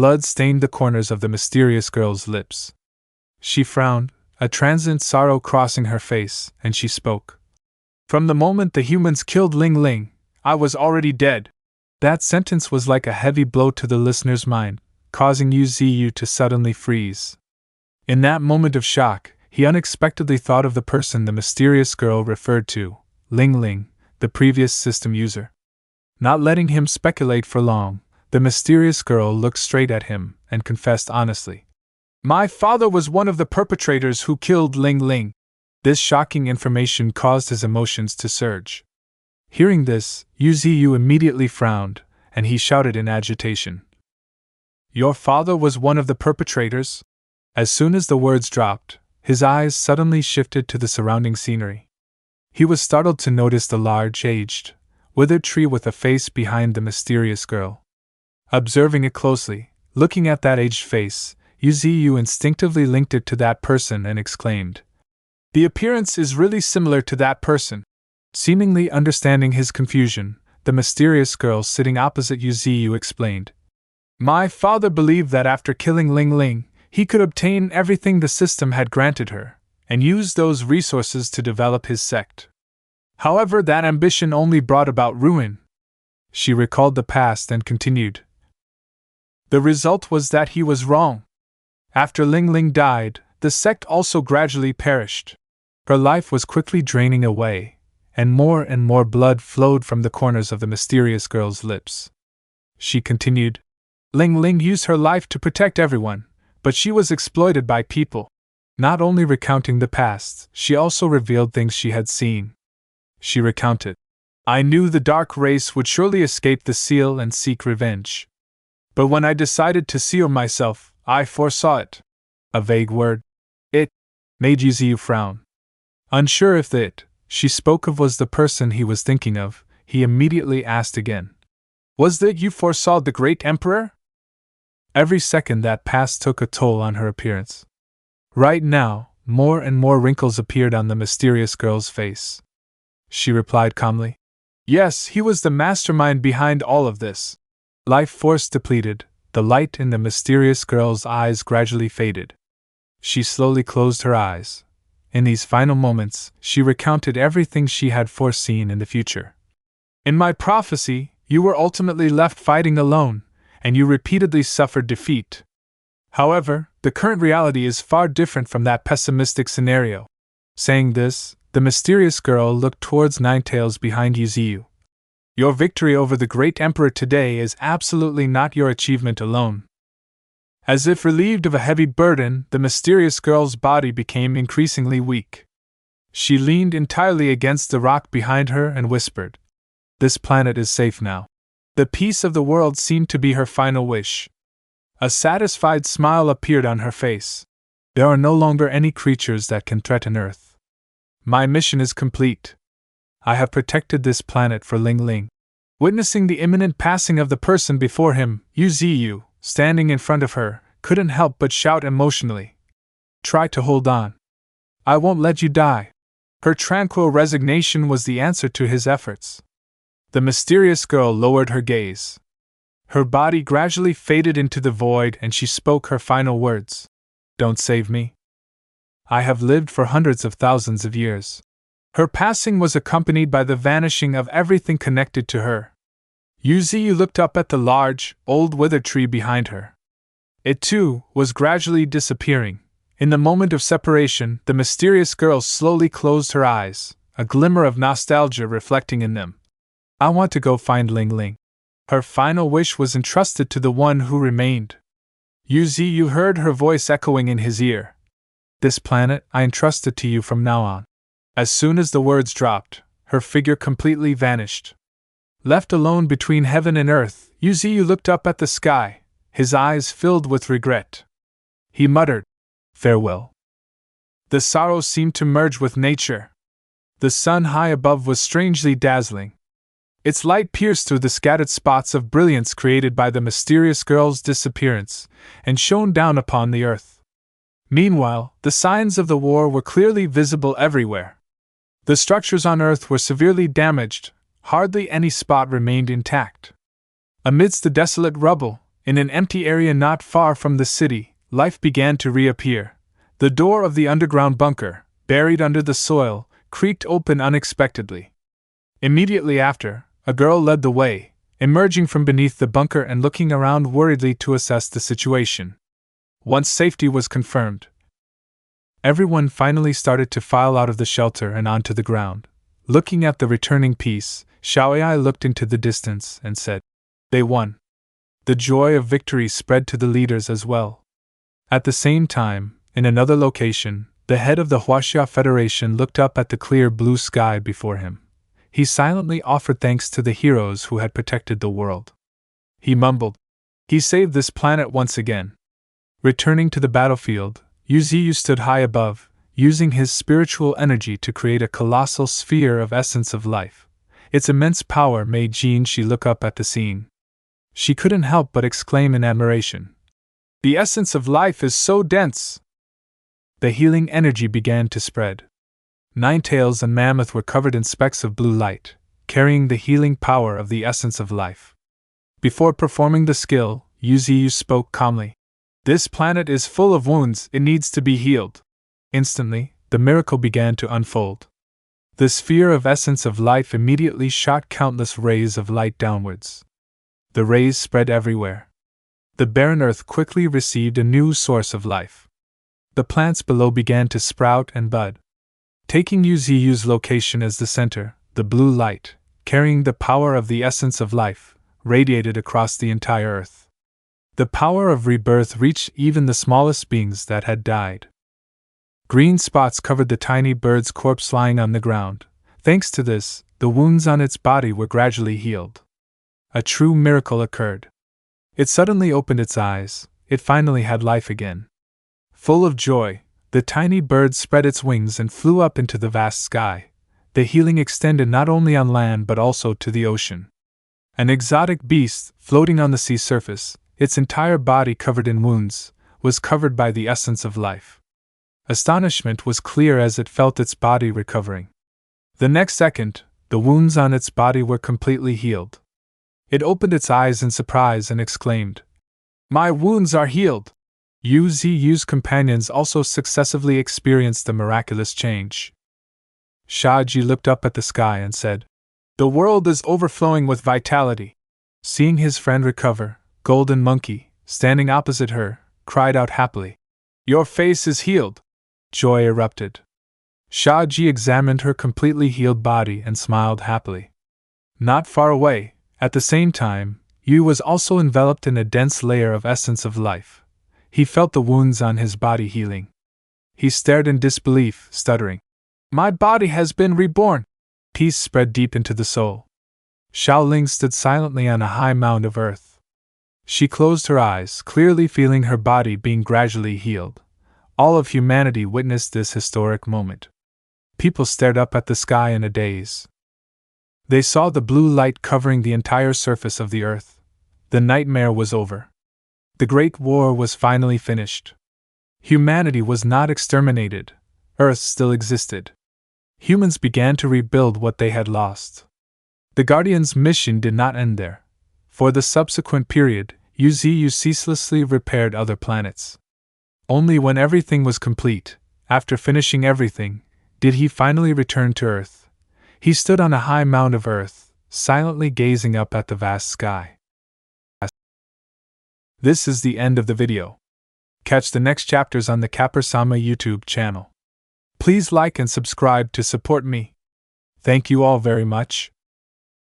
blood stained the corners of the mysterious girl's lips. She frowned, a transient sorrow crossing her face, and she spoke. From the moment the humans killed Ling Ling, I was already dead. That sentence was like a heavy blow to the listener's mind, causing Yuziu to suddenly freeze. In that moment of shock, he unexpectedly thought of the person the mysterious girl referred to, Ling Ling, the previous system user. Not letting him speculate for long, the mysterious girl looked straight at him and confessed honestly. My father was one of the perpetrators who killed Ling Ling. This shocking information caused his emotions to surge. Hearing this, Yuziu immediately frowned, and he shouted in agitation. Your father was one of the perpetrators? As soon as the words dropped, his eyes suddenly shifted to the surrounding scenery. He was startled to notice the large, aged, withered tree with a face behind the mysterious girl. Observing it closely, looking at that aged face, Yuziu instinctively linked it to that person and exclaimed, The appearance is really similar to that person. Seemingly understanding his confusion, the mysterious girl sitting opposite Yuziu explained. My father believed that after killing Ling Ling, he could obtain everything the system had granted her, and use those resources to develop his sect. However, that ambition only brought about ruin. She recalled the past and continued. The result was that he was wrong. After Ling Ling died, the sect also gradually perished. Her life was quickly draining away, and more blood flowed from the corners of the mysterious girl's lips. She continued. Ling Ling used her life to protect everyone, but she was exploited by people. Not only recounting the past, she also revealed things she had seen. She recounted. I knew the dark race would surely escape the seal and seek revenge. But when I decided to seal myself, I foresaw it. A vague word. It made Yuziu frown. Unsure if the it she spoke of was the person he was thinking of, he immediately asked again. Was that you foresaw the great emperor? Every second that passed took a toll on her appearance. Right now, more and more wrinkles appeared on the mysterious girl's face. She replied calmly. Yes, he was the mastermind behind all of this. Life force depleted, the light in the mysterious girl's eyes gradually faded. She slowly closed her eyes. In these final moments, she recounted everything she had foreseen in the future. In my prophecy, you were ultimately left fighting alone, and you repeatedly suffered defeat. However, the current reality is far different from that pessimistic scenario. Saying this, the mysterious girl looked towards Ninetales behind Yuziu. Your victory over the great emperor today is absolutely not your achievement alone. As if relieved of a heavy burden, the mysterious girl's body became increasingly weak. She leaned entirely against the rock behind her and whispered, This planet is safe now. The peace of the world seemed to be her final wish. A satisfied smile appeared on her face. There are no longer any creatures that can threaten Earth. My mission is complete. I have protected this planet for Ling Ling. Witnessing the imminent passing of the person before him, Yuziu, standing in front of her, couldn't help but shout emotionally. Try to hold on. I won't let you die. Her tranquil resignation was the answer to his efforts. The mysterious girl lowered her gaze. Her body gradually faded into the void and she spoke her final words. Don't save me. I have lived for hundreds of thousands of years. Her passing was accompanied by the vanishing of everything connected to her. Yuziu looked up at the large, old withered tree behind her. It too was gradually disappearing. In the moment of separation, the mysterious girl slowly closed her eyes, a glimmer of nostalgia reflecting in them. I want to go find Ling Ling. Her final wish was entrusted to the one who remained. Yuziu heard her voice echoing in his ear. This planet I entrust it to you from now on. As soon as the words dropped, her figure completely vanished. Left alone between heaven and earth, Yuziu looked up at the sky, his eyes filled with regret. He muttered, Farewell. The sorrow seemed to merge with nature. The sun high above was strangely dazzling. Its light pierced through the scattered spots of brilliance created by the mysterious girl's disappearance, and shone down upon the earth. Meanwhile, the signs of the war were clearly visible everywhere. The structures on Earth were severely damaged, hardly any spot remained intact. Amidst the desolate rubble, In an empty area not far from the city, life began to reappear. The door of the underground bunker, buried under the soil, creaked open unexpectedly. Immediately after, a girl led the way, emerging from beneath the bunker and looking around worriedly to assess the situation. Once safety was confirmed, everyone finally started to file out of the shelter and onto the ground. Looking at the returning piece, Xiaoyai looked into the distance and said, "They won." The joy of victory spread to the leaders as well. At the same time, in another location, the head of the Huaxia Federation looked up at the clear blue sky before him. He silently offered thanks to the heroes who had protected the world. He mumbled, "He saved this planet once again." Returning to the battlefield, Yuziu stood high above, using his spiritual energy to create a colossal sphere of essence of life. Its immense power made Jinshi look up at the scene. She couldn't help but exclaim in admiration, "The essence of life is so dense!" The healing energy began to spread. Ninetails and Mammoth were covered in specks of blue light, carrying the healing power of the essence of life. Before performing the skill, Yuziu spoke calmly. "This planet is full of wounds, it needs to be healed." Instantly, the miracle began to unfold. The sphere of essence of life immediately shot countless rays of light downwards. The rays spread everywhere. The barren earth quickly received a new source of life. The plants below began to sprout and bud. Taking Yuziu's location as the center, the blue light, carrying the power of the essence of life, radiated across the entire earth. The power of rebirth reached even the smallest beings that had died. Green spots covered the tiny bird's corpse lying on the ground. Thanks to this, the wounds on its body were gradually healed. A true miracle occurred. It suddenly opened its eyes. It finally had life again. Full of joy, the tiny bird spread its wings and flew up into the vast sky. The healing extended not only on land but also to the ocean. An exotic beast, floating on the sea surface, its entire body covered in wounds, was covered by the essence of life. Astonishment was clear as it felt its body recovering. The next second, the wounds on its body were completely healed. It opened its eyes in surprise and exclaimed, "My wounds are healed!" Yuziu's companions also successively experienced the miraculous change. Shaji looked up at the sky and said, "The world is overflowing with vitality." Seeing his friend recover, Golden Monkey, standing opposite her, cried out happily, "Your face is healed!" Joy erupted. Shaji examined her completely healed body and smiled happily. Not far away, at the same time, Yu was also enveloped in a dense layer of essence of life. He felt the wounds on his body healing. He stared in disbelief, stuttering, "My body has been reborn!" Peace spread deep into the soul. Xiaoling stood silently on a high mound of earth. She closed her eyes, clearly feeling her body being gradually healed. All of humanity witnessed this historic moment. People stared up at the sky in a daze. They saw the blue light covering the entire surface of the earth. The nightmare was over. The Great War was finally finished. Humanity was not exterminated. Earth still existed. Humans began to rebuild what they had lost. The Guardian's mission did not end there. For the subsequent period, Yuziu ceaselessly repaired other planets. Only when everything was complete, after finishing everything, did he finally return to Earth. He stood on a high mound of Earth, silently gazing up at the vast sky. This is the end of the video. Catch the next chapters on the Kapper-sama YouTube channel. Please like and subscribe to support me. Thank you all very much.